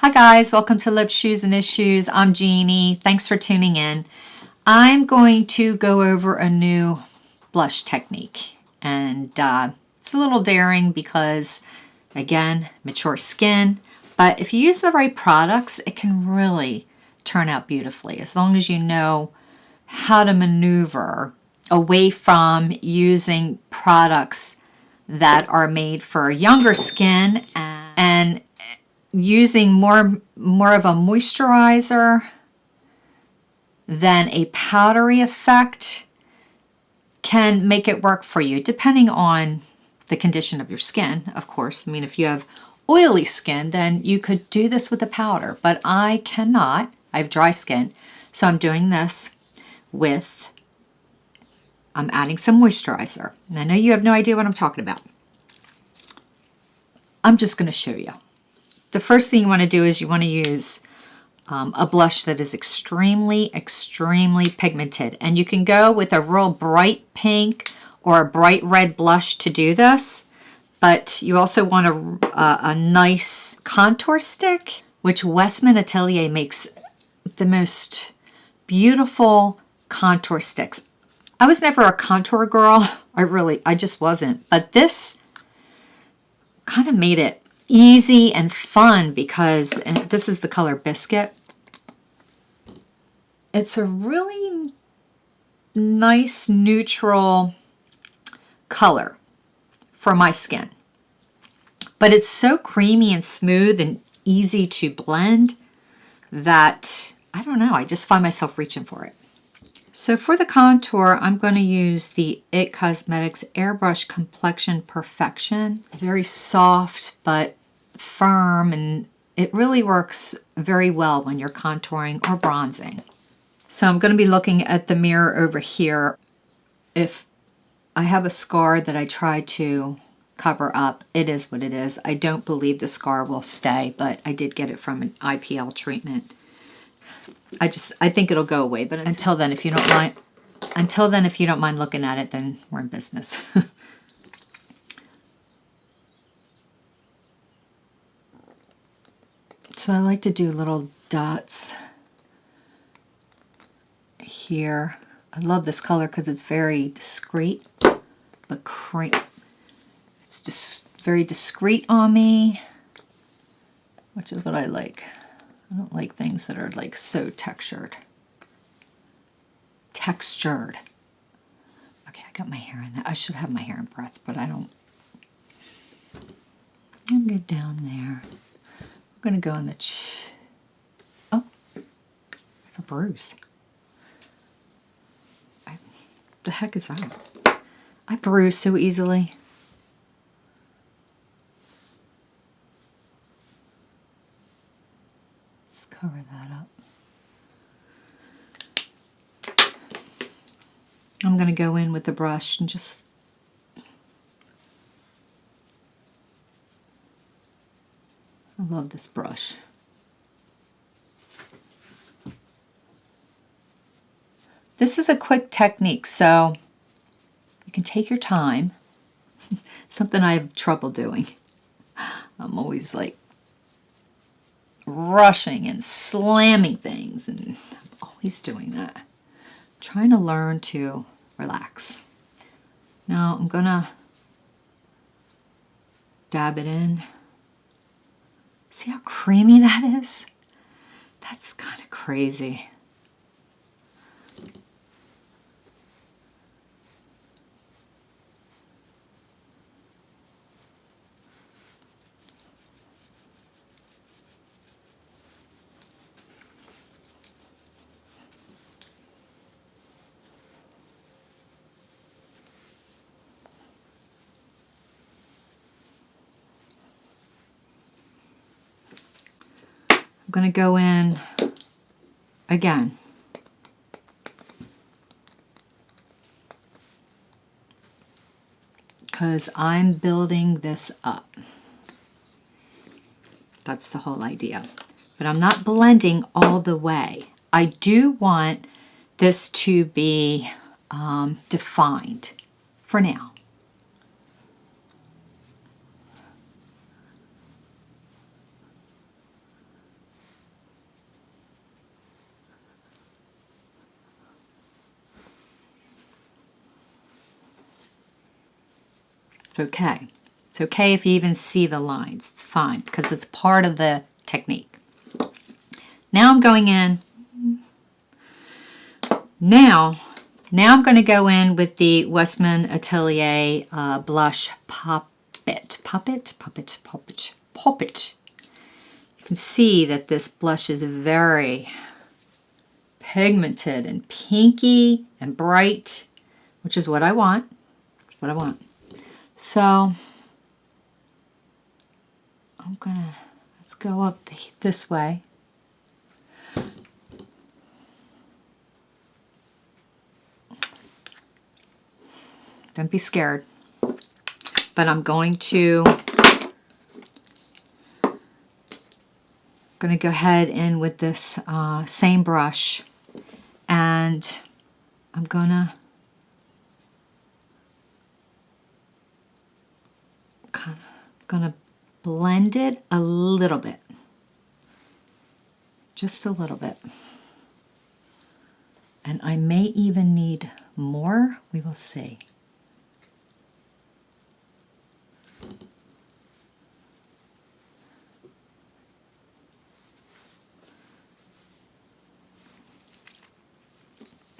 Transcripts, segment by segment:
Hi guys, welcome to Lips, Shoes, and Issues. I'm Jeannie. Thanks for tuning in. I'm going to go over a new blush technique. And it's a little daring because, again, mature skin. But if you use the right products, it can really turn out beautifully. As long as you know how to maneuver away from using products that are made for younger skin and using more of a moisturizer than a powdery effect can make it work for you, depending on the condition of your skin, of course. I mean, if you have oily skin, then you could do this with a powder, but I cannot. I have dry skin, so I'm doing this with, I'm adding some moisturizer. And I know you have no idea what I'm talking about. I'm just going to show you. The first thing you want to do is you want to use a blush that is extremely pigmented. And you can go with a real bright pink or a bright red blush to do this. But you also want a nice contour stick, which Westman Atelier makes the most beautiful contour sticks. I was never a contour girl. I just wasn't. But this kind of made it easy and fun because, and this is the color Biscuit. It's a really nice neutral color for my skin. But it's so creamy and smooth and easy to blend that, I don't know, I just find myself reaching for it. So for the contour, I'm going to use the IT Cosmetics Airbrush Complexion Perfection. Very soft but firm, and it really works very well when you're contouring or bronzing. So I'm going to be looking at the mirror over here. If I have a scar that I try to cover up, it is what it is. I don't believe the scar will stay, but I did get it from an IPL treatment. I think it'll go away, but until then, if you don't mind looking at it, then we're in business. So I like to do little dots here. I love this color because it's very discreet, but it's just very discreet on me, which is what I like. I don't like things that are like so textured. Okay, I got my hair in that. I should have my hair in braids, but I don't. I'm going to go down there. I'm going to go on the oh, I have a bruise. The heck is that? I bruise so easily. Cover that up. I'm going to go in with the brush and just I love this brush. This is a quick technique, so you can take your time. Something I have trouble doing. I'm always like rushing and slamming things, and I'm always doing that. I'm trying to learn to relax. Now I'm gonna dab it in. See how creamy that is? That's kind of crazy. I'm going to go in again. Because I'm building this up. That's the whole idea. But I'm not blending all the way. I do want this to be defined for now. It's okay. It's okay if you even see the lines. It's fine because it's part of the technique. Now I'm going in. Now I'm going to go in with the Westman Atelier blush Poppet. You can see that this blush is very pigmented and pinky and bright, which is what I want. So let's go up this way. Don't be scared. But I'm going to go ahead in with this same brush, and I'm gonna blend it a little bit, just a little bit. And I may even need more. We will see.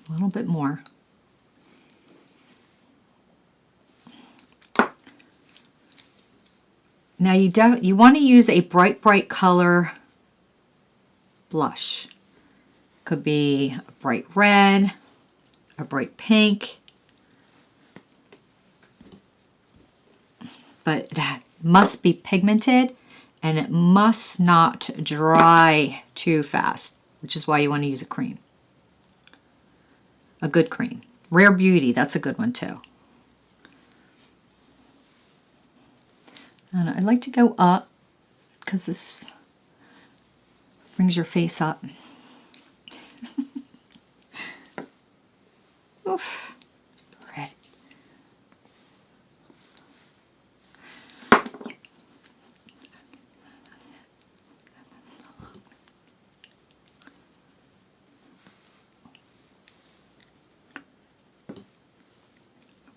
A little bit more. Now you want to use a bright color blush. Could be a bright red, a bright pink, but that must be pigmented and it must not dry too fast, which is why you want to use a cream. A good cream. Rare Beauty, that's a good one too. And I'd like to go up because this brings your face up. Oof. Red.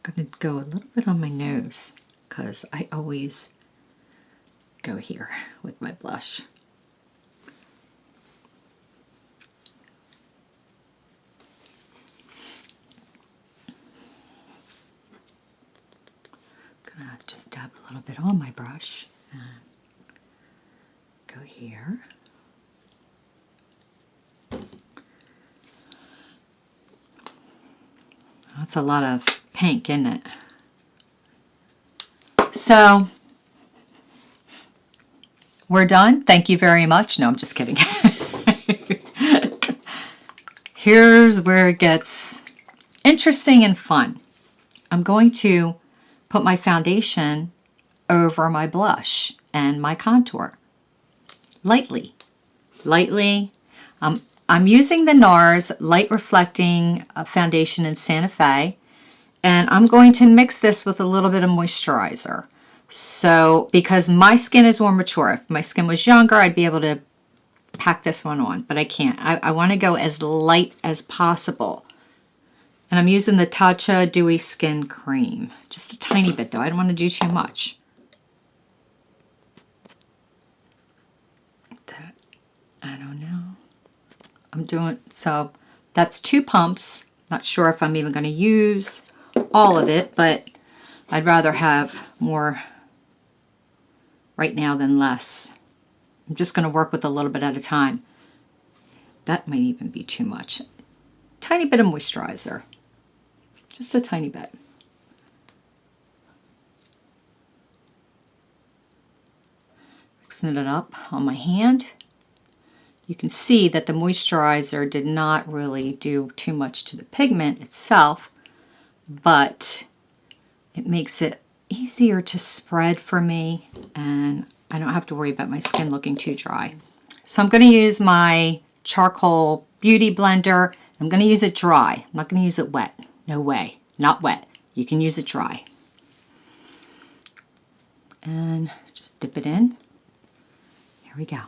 I'm going to go a little bit on my nose because I always go here with my blush. Gonna just dab a little bit on my brush and go here. That's a lot of pink, isn't it? So we're done. Thank you very much. No, I'm just kidding. Here's where it gets interesting and fun. I'm going to put my foundation over my blush and my contour. Lightly. I'm using the Nars Light Reflecting Foundation in Santa Fe. And I'm going to mix this with a little bit of moisturizer. So, because my skin is more mature. If my skin was younger, I'd be able to pack this one on, but I can't. I want to go as light as possible. And I'm using the Tatcha Dewy Skin Cream. Just a tiny bit though, I don't want to do too much. That, I don't know. I'm doing, so that's 2 pumps. Not sure if I'm even going to use all of it, but I'd rather have more right now than less. I'm just going to work with a little bit at a time. That might even be too much. Tiny bit of moisturizer. Just a tiny bit. Mixing it up on my hand. You can see that the moisturizer did not really do too much to the pigment itself, but it makes it easier to spread for me, and I don't have to worry about my skin looking too dry. So I'm going to use my charcoal beauty blender. I'm going to use it dry. I'm not going to use it wet. No way. Not wet. You can use it dry. And just dip it in. Here we go.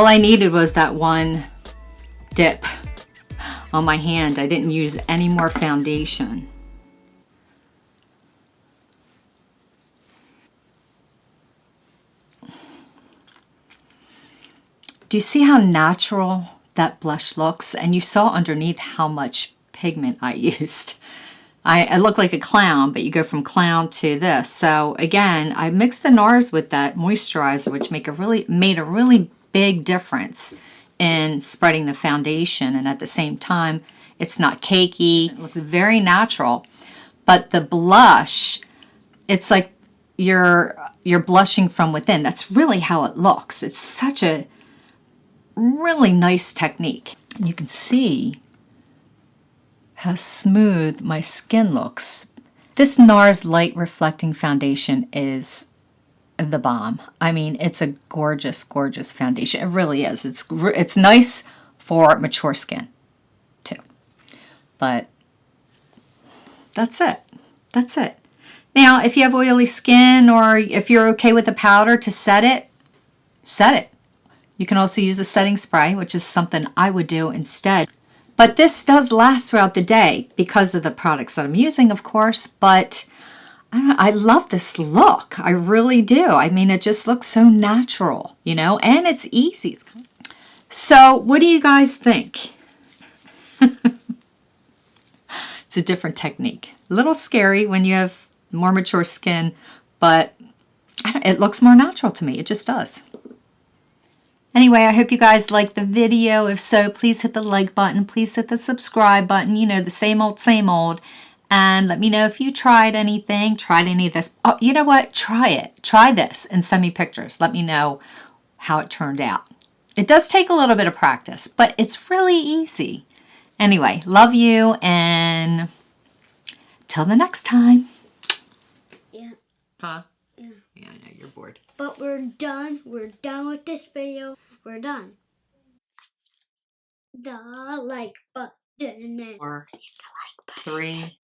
All I needed was that one dip on my hand. I didn't use any more foundation. Do you see how natural that blush looks? And you saw underneath how much pigment I used. I look like a clown, but you go from clown to this. So again, I mixed the Nars with that moisturizer, which made a really big difference in spreading the foundation. And at the same time, it's not cakey. It looks very natural. But the blush, it's like you're blushing from within. That's really how it looks. It's such a really nice technique. And you can see how smooth my skin looks. This Nars Light Reflecting Foundation is the bomb. I mean, it's a gorgeous, gorgeous foundation. It really is. It's nice for mature skin too. But that's it. That's it. Now, if you have oily skin or if you're okay with the powder to set it, set it. You can also use a setting spray, which is something I would do instead. But this does last throughout the day because of the products that I'm using, of course. But I don't know, I love this look. I really do. I mean, it just looks so natural, you know, and it's easy. So what do you guys think? It's a different technique. A little scary when you have more mature skin, but it looks more natural to me. It just does. Anyway, I hope you guys liked the video. If so, please hit the like button. Please hit the subscribe button. You know, the same old, same old. And let me know if you tried anything, tried any of this. Oh, you know what? Try it. Try this and send me pictures. Let me know how it turned out. It does take a little bit of practice, but it's really easy. Anyway, love you, and till the next time. Yeah. Huh? Yeah. Yeah, I know, you're bored. But we're done. We're done with this video. We're done. The like button. Four, 3,